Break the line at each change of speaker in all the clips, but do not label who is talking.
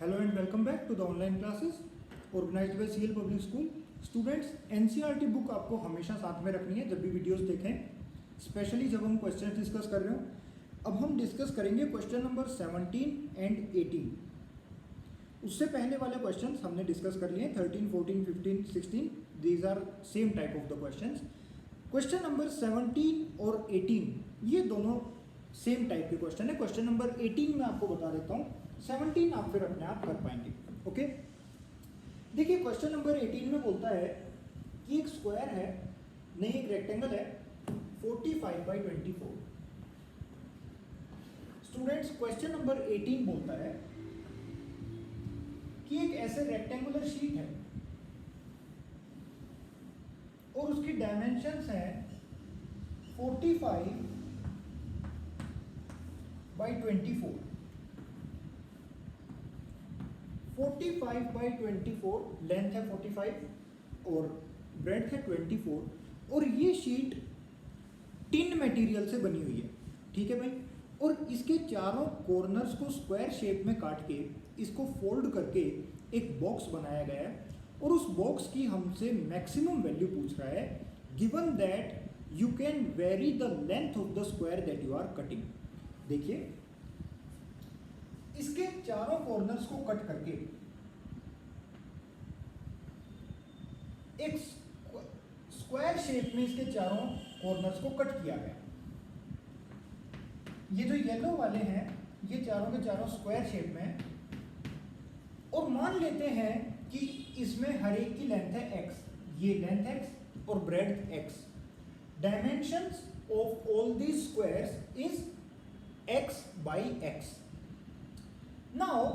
Hello and welcome back to the online classes organized by CL Public School. Students NCERT book आपको हमेशा साथ में रखनी है जब भी वीडियोस देखें, स्पेशली जब हम क्वेश्चन डिस्कस कर रहे हो। अब हम डिस्कस करेंगे क्वेश्चन नंबर 17 एंड 18। उससे पहले वाले क्वेश्चंस हमने डिस्कस कर लिए 13, 14, 15, 16। These are same type of the questions. Question number 17 और 18 ये दोनों सेम टाइप के क्वेश्चन है। क्वेश्चन नंबर 18 में आपको बता देता हूँ, 17 आप फिर अपने आप कर पाएंगे। ओके, देखिए क्वेश्चन नंबर 18 में बोलता है कि एक स्क्वायर है, नहीं एक रेक्टेंगल है 45/24। स्टूडेंट्स क्वेश्चन नंबर 18 बोलता है कि एक ऐसे रेक्टेंगुलर शीट है और उसकी डायमेंशंस हैं 45/24। 45/24 लेंथ है 45 और ब्रेड्थ है 24 और ये शीट टिन मटेरियल से बनी हुई है। ठीक है भाई, और इसके चारों कॉर्नर्स को स्क्वायर शेप में काट के इसको फोल्ड करके एक बॉक्स बनाया गया है और उस बॉक्स की हमसे मैक्सिमम वैल्यू पूछ रहा है given that you can vary the length of the square that you are cutting. देखिए इसके चारों कॉर्नर्स को कट करके एक स्क्वायर शेप में इसके चारों कॉर्नर्स को कट किया गया। ये जो येलो वाले हैं ये चारों के चारों स्क्वायर शेप में हैं और मान लेते हैं कि इसमें हर एक की लेंथ है x, ये लेंथ x और breadth x। Dimensions of all these squares is x/x। Now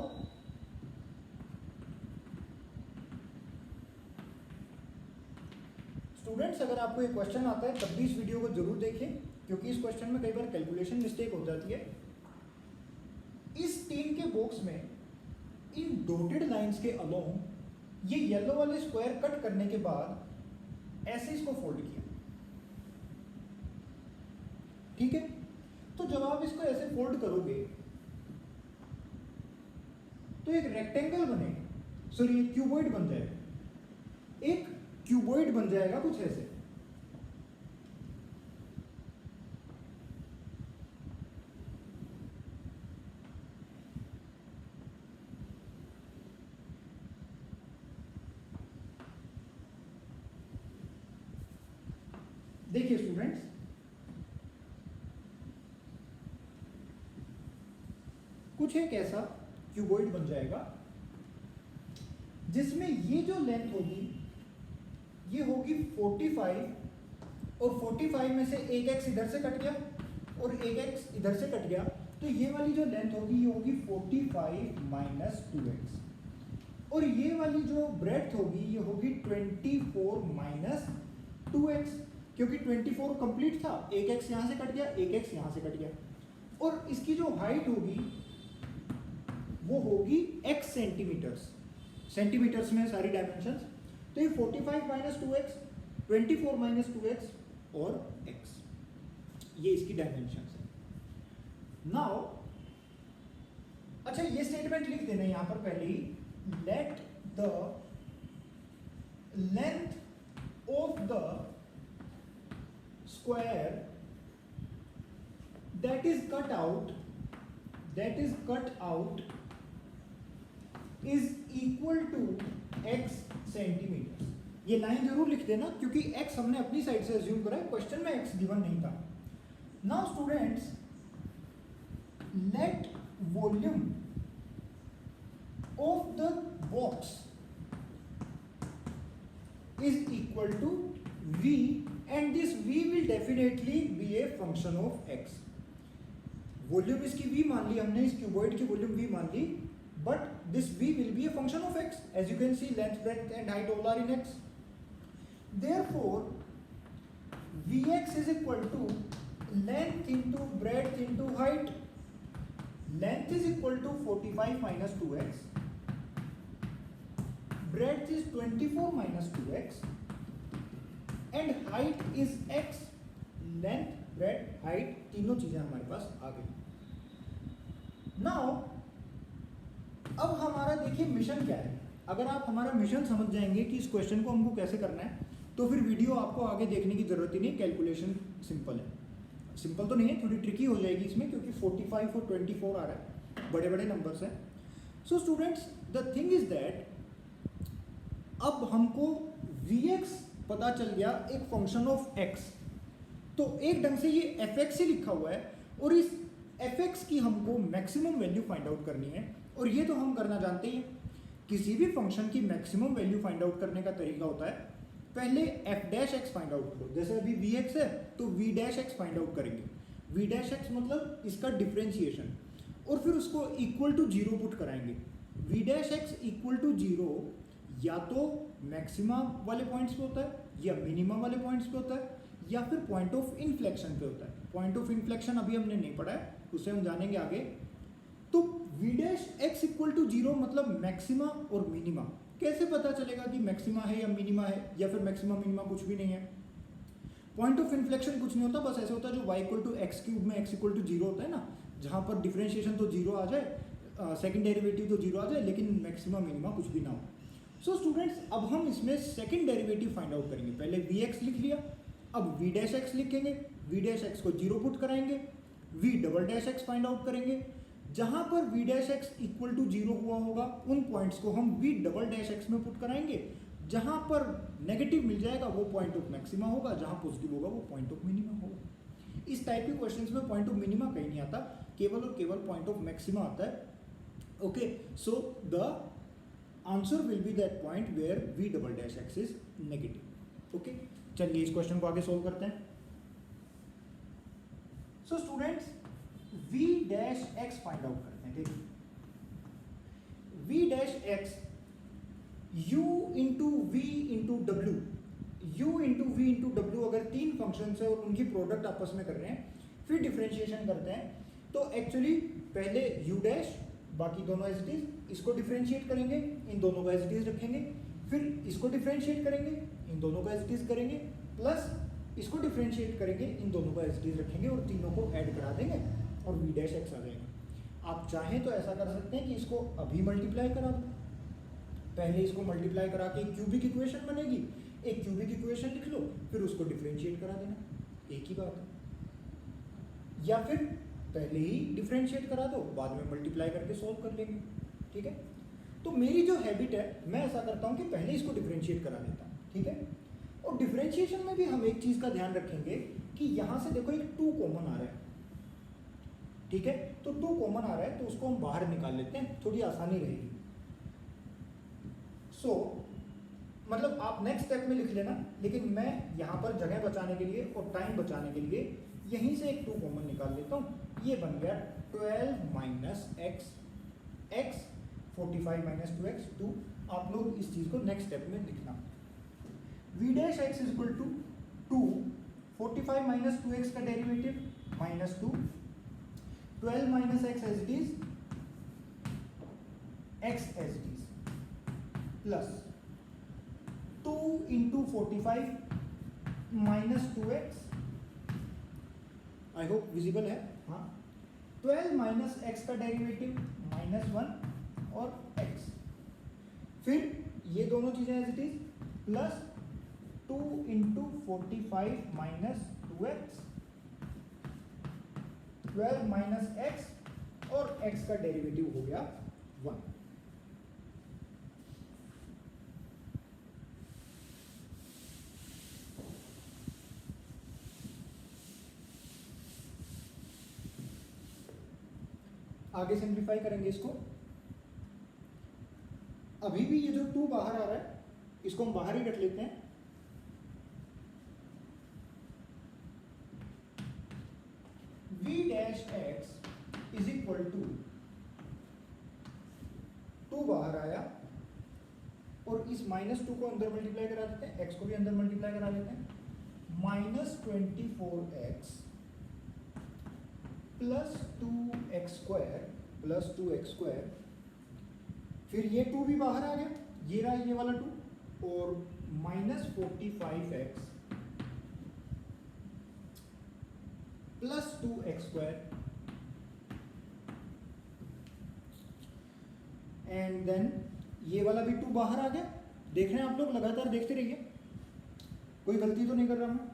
students अगर आपको ये क्वेश्चन आता है तब भी इस वीडियो को जरूर देखें, क्योंकि इस क्वेश्चन में कई बार कैलकुलेशन मिस्टेक हो जाती है। इस 3 के बॉक्स में इन डॉटेड लाइंस के अलोंग ये येलो वाले स्क्वायर कट करने के बाद ऐसे इसको फोल्ड किया। ठीक है, तो जब आप इसको ऐसे फोल्ड करोगे तो एक रेक्टेंगल बनेगा, सॉरी एक क्यूबॉइड बन जाएगा। एक क्यूबॉइड बन जाएगा कुछ ऐसे। देखिए स्टूडेंट्स, कुछ एक ऐसा क्यूबॉइड बन जाएगा जिसमें ये जो लेंथ होगी ये होगी 45 और 45 में से एक एक्स इधर से कट गया और एक एक्स इधर से कट गया, तो ये वाली जो लेंथ होगी ये होगी 45 - 2x और ये वाली जो ब्रेड्थ होगी ये होगी 24 - 2x, क्योंकि 24 कंप्लीट था, एक एक्स यहां से कट गया, एक एक्स यहां से कट गया और इसकी जो हाइट होगी वो होगी x सेंटीमीटर्स में सारी डायमेंशंस। तो ये 45 - 2x, 24 - 2x और x, ये इसकी डायमेंशंस है। नाउ अच्छा ये स्टेटमेंट लिख देना यहां पर पहले ही, let the length of the square that is cut out is equal to x centimetre. ये लाइन जरूर लिख देना क्योंकि x हमने अपनी साइड से अज्यूम करा है, क्वेश्चन में x गिवन नहीं था। Now students let volume of the box is equal to v and this v will definitely be a function of x। Volume इसकी v मान ली हमने, इस क्यूबॉइड की वॉल्यूम v मान ली, but this v will be a function of x. As you can see, length, breadth and height all are in x. Therefore vx is equal to length into breadth into height. Length is equal to 45 - 2x, breadth is 24 - 2x and height is x. Length, breadth, height तीनों चीजें हमारे पास आ गई। Now अब हमारा देखिए mission क्या है, अगर आप हमारा मिशन समझ जाएंगे कि इस क्वेश्चन को हमको कैसे करना है, तो फिर वीडियो आपको आगे देखने की ज़रूरत ही नहीं, कैलकुलेशन सिंपल है। सिंपल तो नहीं है, थोड़ी ट्रिकी हो जाएगी इसमें, क्योंकि 45 और 24 आ रहा है, बड़े बड़े नंबर्स हैं। So students the thing is that अब हमको Vx पता चल गया एक फंक्शन ऑफ x, तो एक ढंग से ये fx ही लिखा हुआ है, और इस fx की हमको मैक्सिमम वैल्यू फाइंड आउट करनी है। और ये तो हम करना जानते ही हैं, किसी भी फंक्शन की मैक्सिमम वैल्यू फाइंड आउट करने का तरीका होता है पहले f dash x find out करो। जैसे अभी Vx है तो v dash x find out करेंगे, v डैश x मतलब इसका डिफरेंशिएशन, और फिर उसको इक्वल टू 0 पुट कराएंगे। v dash x equal to 0 या तो मैक्सिमा वाले पॉइंट्स पे होता है, या मिनिमम वाले पॉइंट्स पे होता है, या फिर पॉइंट ऑफ इन्फ्लेक्शन पे होता है। पॉइंट ऑफ इन्फ्लेक्शन अभी हमने नहीं पढ़ा है, उसे हम जानेंगे आगे। तो v dash x equal to 0 मतलब मैक्सिमा और मिनिमा। कैसे पता चलेगा कि मैक्सिमा है या मिनिमा है, या फिर मैक्सिमा मिनिमा कुछ भी नहीं है। पॉइंट ऑफ इन्फ्लेक्शन कुछ नहीं होता, बस ऐसे होता है जो y equal to x cube में x इक्वल टू 0 होता है ना, जहाँ पर डिफरेंशिएशन तो 0 आ जाए, सेकेंड डेरिवेटिव तो 0 आ जाए, लेकिन मैक्सिमा मिनिमा कुछ भी ना हो। सो स्टूडेंट्स अब हम इसमें सेकेंड डेरिवेटिव फाइंड आउट करेंगे। पहले Vx लिख लिया, अब v डैश x लिखेंगे, v डैश x को 0 पुट कराएंगे, v double dash x find out करेंगे। जहां पर v dash x equal to 0 हुआ होगा उन पॉइंट्स को हम v डबल डैश x में पुट कराएंगे। जहां पर नेगेटिव मिल जाएगा वो पॉइंट ऑफ मैक्सिमा होगा, जहां पॉजिटिव होगा वो पॉइंट ऑफ मिनिमा होगा। इस टाइप के क्वेश्चंस में पॉइंट ऑफ मिनिमा कहीं नहीं आता, केवल और केवल पॉइंट ऑफ मैक्सिमा आता है। Okay, so the answer will be that point where v double dash x is negative. Okay, चलिए इस क्वेश्चन को आगे सोल्व करते हैं। So students v dash x find out करते हैं। देखिए v dash x u into v into W, u into v into W अगर तीन फंक्शन है और उनकी प्रोडक्ट आपस में कर रहे हैं, फिर डिफरेंशिएशन करते हैं, तो एक्चुअली पहले u डैश, बाकी दोनों एज इट इज, इसको डिफरेंशिएट करेंगे, इन दोनों को एज इट इज रखेंगे, फिर इसको डिफरेंशिएट करेंगे, इन दोनों को एज इट इज करेंगे, प्लस इसको डिफरेंशिएट करेंगे, इन दोनों को एज इट इज रखेंगे, और तीनों को ऐड करा देंगे और v डैश x आ जाएगा। आप चाहें तो ऐसा कर सकते हैं कि इसको अभी मल्टीप्लाई करा दो, पहले इसको मल्टीप्लाई करा के एक क्यूबिक इक्वेशन बनेगी, एक क्यूबिक इक्वेशन लिख लो, फिर उसको डिफरेंशिएट करा देना, एक ही बात है। या फिर पहले ही डिफरेंशिएट करा दो, बाद में मल्टीप्लाई करके सोल्व कर लेंगे, ठीक है। तो मेरी जो हैबिट है, मैं ऐसा करता हूँ कि पहले इसको डिफरेंशिएट करा देता हूँ, ठीक है। और डिफरेंशिएशन में भी हम एक चीज़ का ध्यान रखेंगे कि यहाँ से देखो एक 2 कॉमन आ रहा है, ठीक है। तो 2 कॉमन आ रहा है तो उसको हम बाहर निकाल लेते हैं, थोड़ी आसानी रहेगी। सो मतलब आप नेक्स्ट स्टेप में लिख लेना, लेकिन मैं यहाँ पर जगह बचाने के लिए और टाइम बचाने के लिए यहीं से एक 2 कॉमन निकाल लेता हूँ। ये बन गया 12 minus x, x 45 minus 2x 2। आप लोग इस चीज़ को नेक्स्ट स्टेप में लिखना। v dash x is equal to 2, 45 minus 2x का derivative minus 2, 12 minus x as it is, x as it is, plus 2 into 45 minus 2x, I hope visible है, हाँ। 12 minus x का डेरिवेटिव माइनस 1 और x, फिर ये दोनों चीजें as it is, plus 2 into 45 minus 2x, 12 minus x और x का डेरिवेटिव हो गया 1। आगे सिंप्लीफाई करेंगे इसको। अभी भी ये जो 2 बाहर आ रहा है इसको हम बाहर ही रख लेते हैं। v dash x is equal to 2 बाहर आया और इस -2 को अंदर मल्टीप्लाई करा देते हैं, x को भी अंदर मल्टीप्लाई करा देते हैं, -24x प्लस 2x स्क्वायर, फिर ये 2 भी बाहर आ गया, ये रहा ये वाला 2, और -45x plus 2x square, and then ये वाला भी 2 बाहर आ गया। देख रहे हैं आप लोग, लगातार देखते रहिए, कोई गलती तो नहीं कर रहा मैं।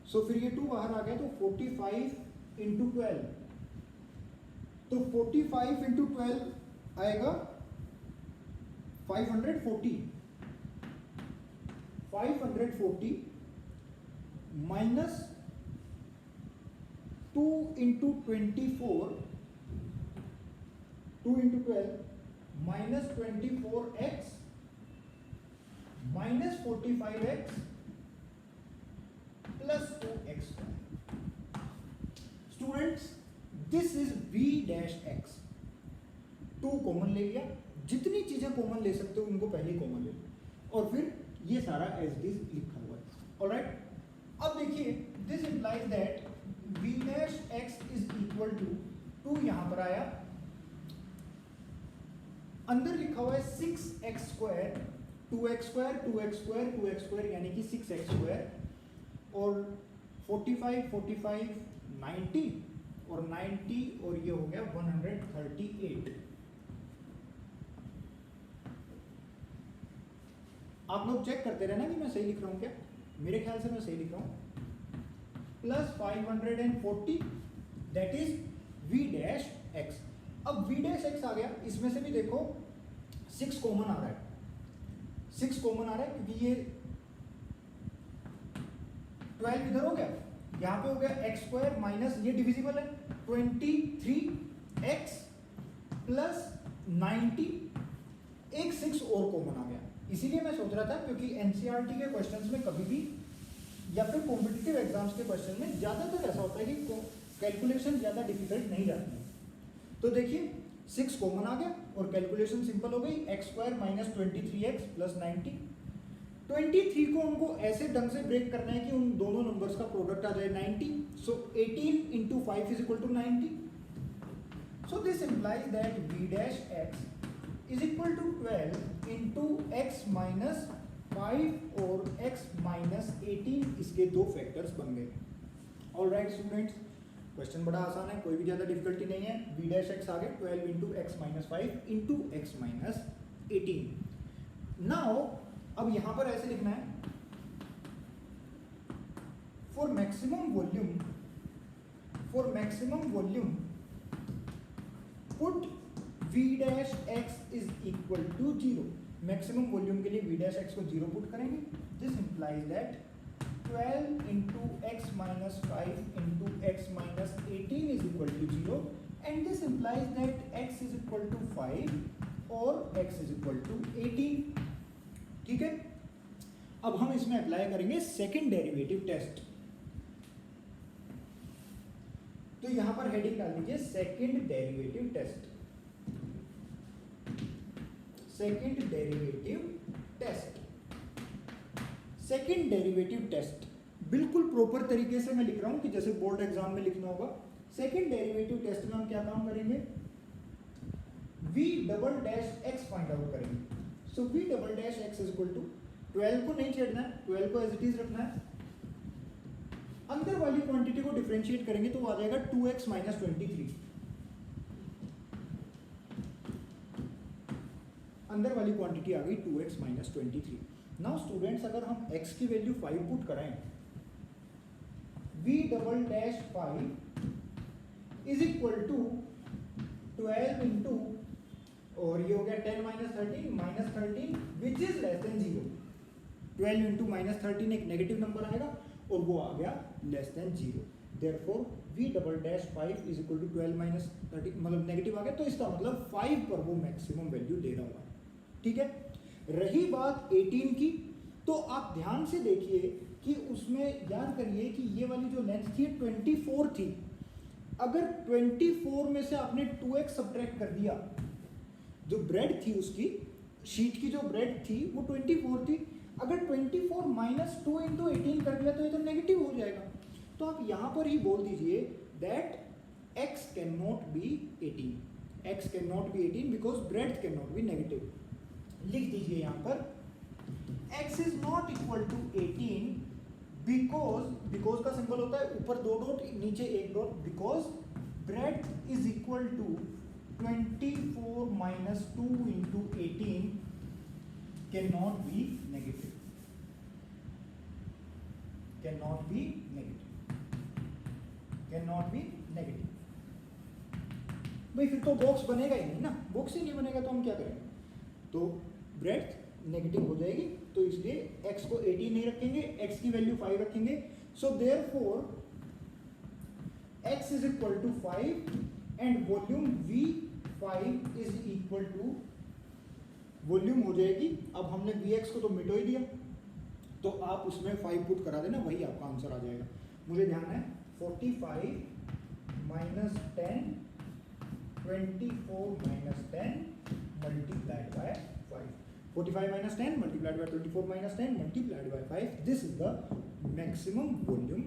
सो फिर ये 2 बाहर आ गया, तो 45 इंटू 12, तो 45 इंटू 12 आएगा 540 minus 2 into 24, 2 into 12 minus 24x minus 45x plus 2x। Students, this is v dash x। 2 common ले लिया, जितनी चीजें कॉमन ले सकते हो उनको पहले कॉमन ले लो, और फिर ये सारा एज इट इज लिखा हुआ है। ऑलराइट, अब देखिए, this implies that v dash x is equal to 2 यहां पर आया, अंदर लिखा हुआ है 6x square, 2x square, 2x square, 2x square, यानी कि 6x स्क्वायर, और 45 45 90 और 90 और ये हो गया 138। आप लोग चेक करते रहना कि मैं सही लिख रहा हूं क्या। मेरे ख्याल से मैं सही लिख रहा हूं। Plus 540 that is v dash x। अब v डैश x आ गया, इसमें से भी देखो 6 कॉमन आ रहा है, 6 कॉमन आ रहा है क्योंकि ये 12 इधर हो गया, यहां पे हो गया x स्क्वायर माइनस ये डिविजिबल है 23x प्लस 90, एक 6 और कॉमन आ गया। इसीलिए मैं सोच रहा था, क्योंकि एनसीईआरटी के क्वेश्चंस में कभी भी या फिर कॉम्पिटिटिव एग्जाम्स के क्वेश्चन में ज्यादातर ऐसा होता है कि कैलकुलेशन ज्यादा डिफिकल्ट नहीं जाती है। तो देखिए 6 कॉमन आ गया और कैलकुलेशन सिंपल हो गई, x square minus 23x plus 90। 23 को उनको ऐसे ढंग से ब्रेक करना है कि उन दोनों नंबर्स का प्रोडक्ट आ जाए 90। So 18 into 5 is equal to 90। So this implies that v dash x is equal to 12 into x minus 5 और x माइनस 18, इसके 2 फैक्टर्स बन गए। ऑलराइट स्टूडेंट्स, क्वेश्चन बड़ा आसान है, कोई भी ज्यादा डिफिकल्टी नहीं है। v डैश x आ गया 12 into x minus 5 into x minus 18। Now अब यहां पर ऐसे लिखना है, for maximum volume put v dash x is equal to 0। Maximum volume के लिए v डैश x को 0 पुट करेंगे। This implies that 12 into x minus 5 into x minus 18 is equal to 0, and this implies that x is equal to 5 और x is equal to 18। ठीक है, अब हम इसमें अप्लाई करेंगे सेकंड डेरिवेटिव टेस्ट। तो यहां पर हेडिंग डाल दीजिए second derivative test. Second derivative test, second derivative test बिल्कुल प्रॉपर तरीके से मैं लिख रहा हूं कि जैसे बोर्ड एग्जाम में लिखना होगा। सेकंड डेरिवेटिव टेस्ट में हम क्या काम करेंगे, v double dash x find out करेंगे। So v double dash x is equal to 12 को नहीं छेड़ना है, 12 को एज इट इज रखना है। अंदर वाली क्वांटिटी को डिफरेंशिएट करेंगे तो आ जाएगा 2x माइनस 23। अंदर वाली क्वांटिटी आ गई 2x माइनस 23। नाउ स्टूडेंट्स, अगर हम x की वैल्यू 5 पुट कराएं, v double dash 5 is equal to 12 into, और ये हो गया 10 minus 13 which is less than 0। 12 into minus 13 एक नेगेटिव नंबर आएगा और वो आ गया less than 0। Therefore v double dash 5 is equal to 12 minus 13, मतलब नेगेटिव आ गया, तो इसका मतलब 5 पर वो मैक्सिमम वैल्यू दे रहा होगा। ठीक है, रही बात 18 की, तो आप ध्यान से देखिए कि उसमें याद करिए कि ये वाली जो लेंथ थी 24 थी। अगर 24 में से आपने 2x सब्ट्रैक्ट कर दिया, जो ब्रेड थी उसकी, शीट की जो ब्रेड थी वो 24 थी, अगर 24 माइनस 2 इंटू 18 कर दिया तो ये तो नेगेटिव हो जाएगा। तो आप यहां पर ही बोल दीजिए that x can not be 18, x can not be 18 because breadth can not be negative. लिख दीजिए यहां पर x is not equal to 18 because का सिंबल होता है ऊपर 2 डॉट नीचे 1 dot, because breadth is equal to 24 minus 2 into can not be negative, can not be negative, can not be negative. भाई फिर तो बॉक्स बनेगा ही नहीं ना, बॉक्स ही नहीं बनेगा तो हम क्या करेंगे? तो ब्रेड्थ नेगेटिव हो जाएगी, तो इसलिए x को 18 नहीं रखेंगे, x की वैल्यू 5 रखेंगे। So therefore x is equal to 5 and volume v5 is equal to, volume हो जाएगी, अब हमने vx को तो मिटो ही दिया, तो आप उसमें 5 पुट करा देना, वही आपका आंसर आ जाएगा। मुझे ध्यान है 45 minus 10, 24 minus 10 multiplied by 5, 45 minus 10 multiplied by 24 minus 10 multiplied by 5, this is the maximum volume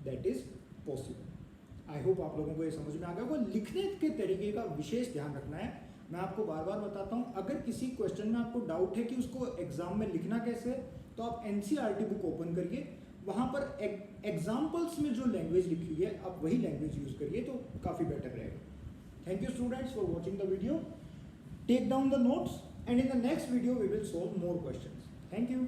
that is possible. I hope आप लोगों को ये समझ में आ गया होगा। लिखने के तरीके का विशेष ध्यान रखना है, मैं आपको बार बार बताता हूँ, अगर किसी क्वेश्चन में आपको डाउट है कि उसको एग्जाम में लिखना कैसे है, तो आप एनसीईआरटी बुक ओपन करिए, वहाँ पर एग्जाम्पल्स में जो लैंग्वेज लिखी है आप वही लैंग्वेज यूज करिए, तो काफ़ी बेटर रहेगा। Thank you students for watching the video. Take down the notes and in the next video we will solve more questions. Thank you.